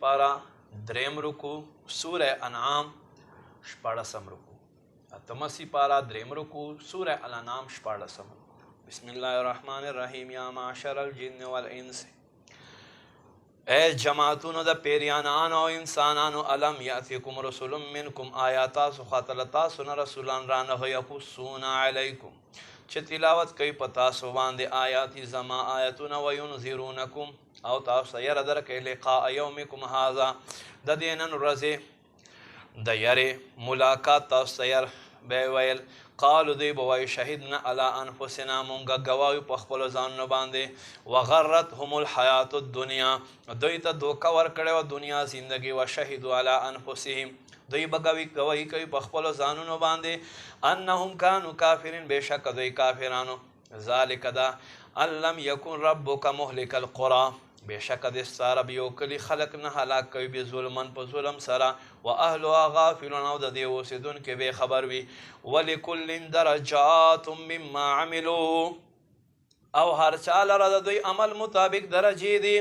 سپارا دریم رکو سورہ انعام شپاړسم رکو اتمه سپارا دریم رکو سورہ الانعام شپاړسم رکو بسم الله الرحمن الرحیم یا معشر الجن والانس اے جماعتونو د پیریانانو او انسانانو علم یاتیکم رسول منکم آیاتا سخاتل تاسو نه رسولان رانه یقصون علیکم چې تلاوت کوي په تاسو باندې آیات زما آیاتونه وینذرونکم او تاسو یره درکې لقاء یومکم هذا د دې نن ورځې د یرې ملاقات تاسو ير به ویل قالو دی بوای شهدنا علی انفسنا مونږه ګوايو په خپل ځانونو باندې وغرتهم الحیات الدنیا دوی ته دوکه ورکړې و دنیا زندگی و شهدوا علی انفسهم دوی بګوي گواہی کوي په خپل ځانونو باندې انهم كانوا کافرین بشک دوی کافرانو ذالک دا علم یکن ربک مهلک القرى بشک د ستارب یو کلی خلق نه هلاک کوي به ظلمن په ظلم سره و اهلها غافلون او د دې اوسیدونکو به خبر وي ولکل درجات مما عملوا او هر چا لره د دوی عمل مطابق درجې دي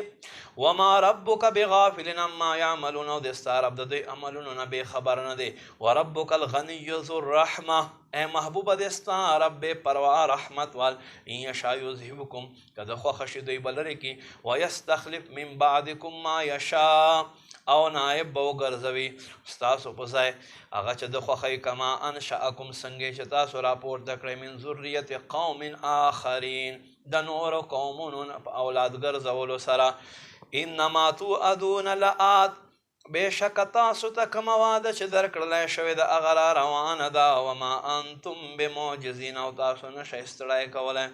وما ربک بغافل عما یعملون او د ستا رب د دوی عملونو نه بې خبر نه دی وربک الغنی ذو الرحمه اے محبوب د ستا رب بې پروا رحمت وال ان یشاء یذهبکم که د خوښه شي دوی به لرې کړي ویستخلف من بعدکم ما یشاء او نائب به وګرځوي ستاسو په ځای هغه چې د خوښوي کما انشأکم څنګه چې تاسو راپورته کړئ من ذریت قوم آخرین د نورو قومونو په اولاد ګرځولو سره انما توعدون لآت بېشکه تاسو ته کومه واده چې درکړلی شوې ده هغه را روانه ده وما انتم بمعجزین او تاسو نشئ ستړی کولی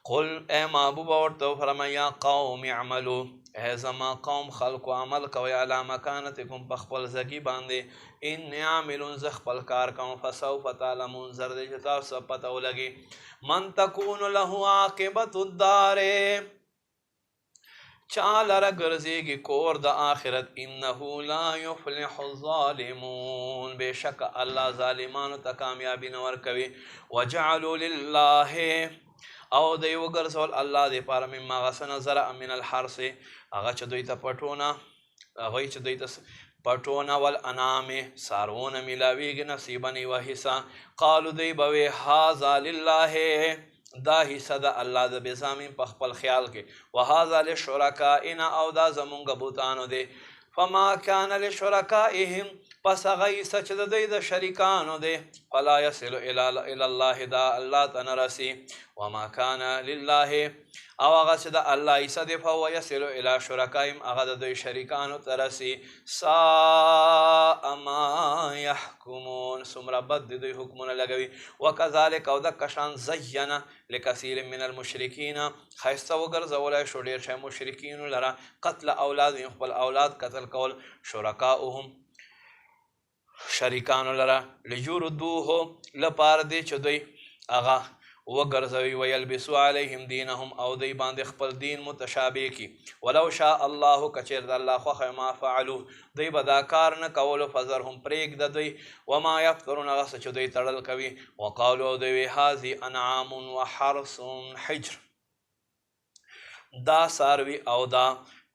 قل اے محبوبه ورته وفرمایه یا قوم اعملوا اے زما قوم خلقو عمل کوئ علی مکانتکم په خپل ځګي باندې انی عاملون زه خپل کار کوم فسوف تعلمون زر دی چې تاسو پته ولګي من تکون له عاقبت الدار چا لره ګرځېږي کور د آخرت انه لا یفلح الظالمون بېشکه الله ظالمانو ته کامیابي نه ورکوي وجعلوا لله او دوی وګرځول الله دپاره مما هغه څه زرع من الحرث هغه چې دوی ته پټونه هغوی چې دوی ته پټونه والانعام څاروونه میلاویږي نصیبا یوه حصه قالو دوی به وی هذا لله دا حصه د الله د بزامین په خپل خیال کې وهذا لشرکائنا او دا زمونږ بوتانو دی فما کان لشرکائهم پس هغه حصه چې د دوی د شریکانو دی فلا یصل الی الله دا الله ته نه رسي وما کان لله او هغه چې د الله حصه دی فهو یصل الی شرکائهم هغه د دوی شریکانو ته رسي ساء ما یحکمون څومره بد د دوی حکمونه لګوي وکذلک او دکه شان زینه لکثیر من المشرکین ښایسته وګرځولی شو ډېر شی مشرکینو لره قتل اولادهم خپل اولاد قتل کول شرکاؤهم شریکانو لره لیجردوه لپاره دی چې دوی هغه وګرځوي ویلبسوا علیهم دینهم او دوی باندې خپل دین متشابه کی ولو شاء الله که چېرته الله خوښه ما فعلوه دوی به دا کار نه کولو فذرهم پرېږده دوی وما یفترون هغه څه چې دوی تړل کوي وقالو او دوی هذه انعام وحرث حجر دا څاروي او دا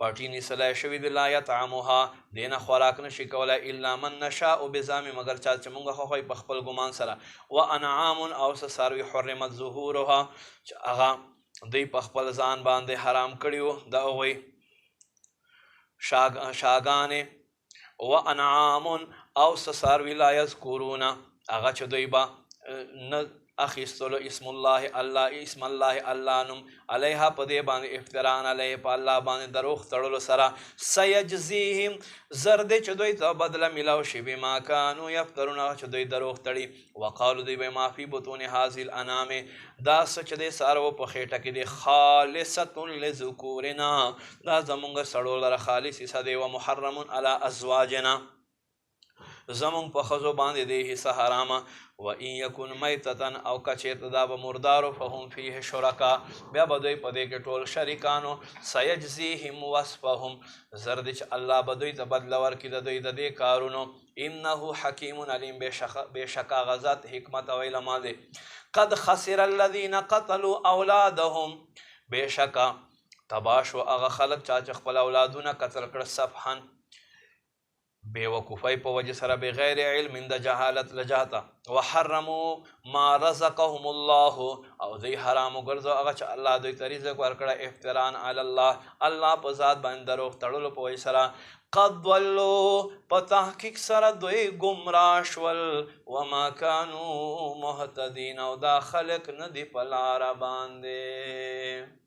پټي نیسلی شوي دي لا یطعمها دې نه خوراک نشي کولی الا من نشاء بزامې مګر چا چې مونږ خوښوئ په خپل ګمان سره و انعام او څه څاروي حرمت ظهورها چې هغه دوی په خپل ځان باندې حرام کړي وو د هغوی شاګانې و انعام او څه څاروي لا یذکرون هغه چې دوی به نه اخیستلو اسم الله الله نوم علیها په دې باندې افتران علیه په الله باندې دروغ تړلو سره سیجزیهم زر دی چې دوی ته بدله میلاو شي بما کانو یفترون هغه چې دوی دروغ تړي وقالو دوی به ما فی بطون هذه الانعام دا څه چې دی څاروو په خېټه کې دی خالصة لذکورنا دا زمونږ سړو لره خالص حصه دی و محرم علی ازواجنا زمونږ په ښځو باندې دی حصه حرامه و ان یکن میتتن او که چېرته دا به مردارو فهم فیه شرکا بیا به دوی په دې کې ټول شریکانو سیجزیهم وصفهم زر دی چې الله به دوی ته بدله ورکړي د دوی د دې کارونو انه حکیم علیم بېشکه هغه ذات حکمت او علم دی قد خسر الذین قتلوا اولادهم بېشکه تباه شو هغه خلک چا چې خپل اولادونه قتل کړه صفحا बेवकूफ़ी په وجه سره بغیر علم د جهالت لجاتا وحرموا ما رزقهم الله او دوی حرام وګرځو هغه چې الله دوی ته رزق ورکړه افتران علی الله الله په ذات باندې دروغ تړلو په وجه سره قد ضلوا په تحقیق سره دوی ګمراه شول وما كانوا مهتدین او دا خلق نه دی په لاره باندې